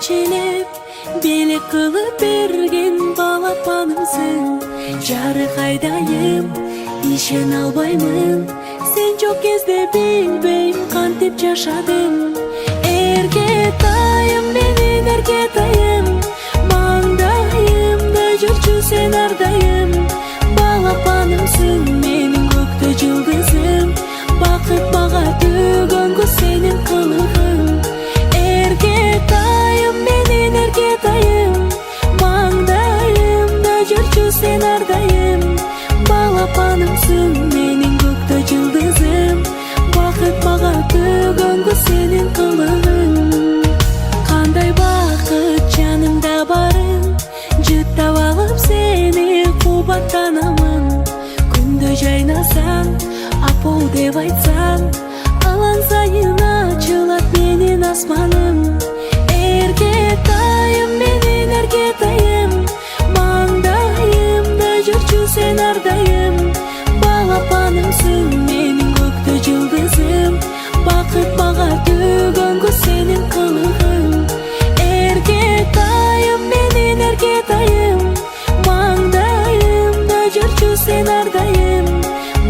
келчелеп белек кылып берген балапанымсың. Жарык айдайым ишен албаймын, сен жок кезде билбейм кантип жашадым. Эркетайым менин эркетайым, маңдайымда жүрчү сен ардайым. Балапанымсың менин көктө жылдызым, бакыт мага төгөнгө сенин кылыгың. Эркетайым менин эркетайым, маңдайымда жүрчү сен ардайым. Балапанымсың менин көктө жылдызым, бакыт мага төгөнгө сенин кылыгың. Кандай бакыт жанымда барың, жыттап алып сени кубаттанамын. Күндө жайнасаң, апол деп айтсаң, алан сайын ачылат менин асманым. Эркетайым менин эркетайым, маңдайымда жүрчү сен ардайым. Балапанымсың менин көктө жылдызым, бакыт мага төгөнгө сенин кылыгың. Эркетайым менин эркетайым, маңдайымда жүрчү сен ардайым.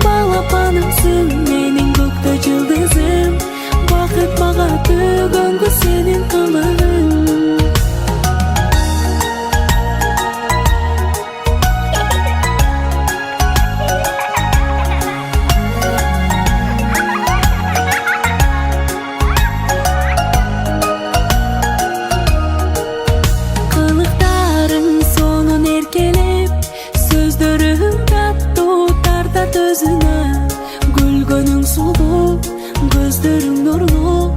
Балапанымсың менин көктө жылдызым, бакыт мага төгөнгө сенин кылыгың. Кылыктарың сонун эркелеп, сөздөрүң таттуу тартат өзүңө. Күлгөнүң сулуу, көздөрүң нурлуу,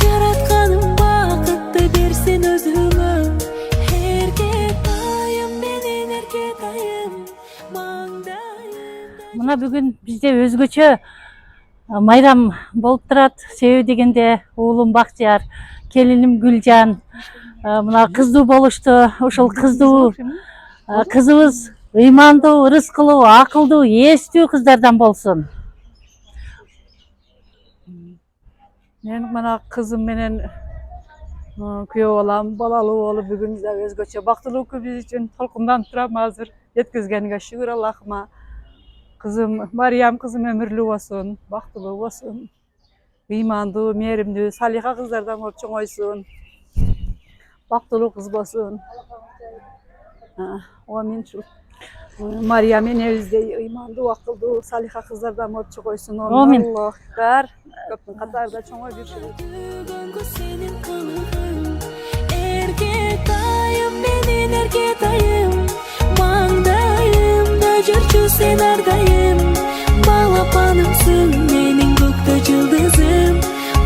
жаратканың бакытты берсин өзүңө. Эркетайым менин эркетайым, маңдайымда. Мына бүгүн бизде өзгөчө майрам болуп турат. Себеби дегенде уулум Бакчыяр, келиним Гүлжан мына кыздуу болушту. Ошол кыздуу кызыбыз ыймандуу, ырыскылуу, акылдуу, эстүү кыздардан болсун. Мен мына кызым менен күйөө балам балалуу болуп бүгүн да өзгөчө бактылуу күн биз үчүн. Толкунданып турам азыр, жеткизгениге шүгүр Аллахыма. Кызым Мариям кызым өмүрлүү болсун, бактылуу болсун, ыймандуу, мээримдүү, салиха кыздардан болуп чоңойсун. Бактылуу кыз болсун. Амин. Мариям энебиздей ыймандуу, акылдуу, салиха кыздардан болуп чоңойсун. Амин. Аллах бар көптүн катарында чоңой жүрсүн. Төгөнгө сенин кылыгың. Эркетайым менин эркетайым, маңдайымда жүрчү сен ардайым. Балапанымсың менин көктө жылдызым,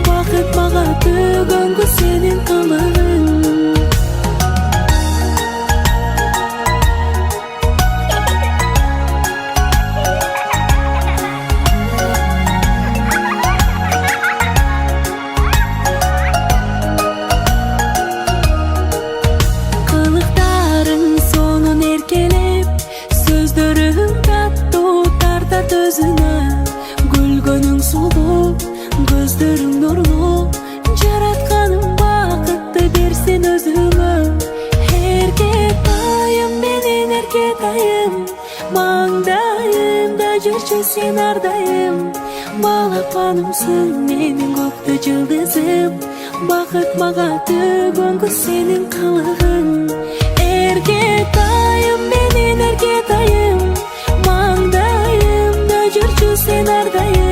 бакыт мага төгөнгө сенин кылыгың. Кылыктарың сонун эркелеп, сөздөрүң таттуу тартат өзүңө. Күлгөнүң сулуу, көздөрүң нурлуу, жаратканың бакытты берсин өзүңө. Эркетайым менин эркетайым, маңдайымда жүрчү сен ардайым. Балапанымсың менин көктө жылдызым, бакыт мага төгөнгө сенин кылыгың. Эркетайым менин эркетайым, маңдайымда жүрчү сен ардайым.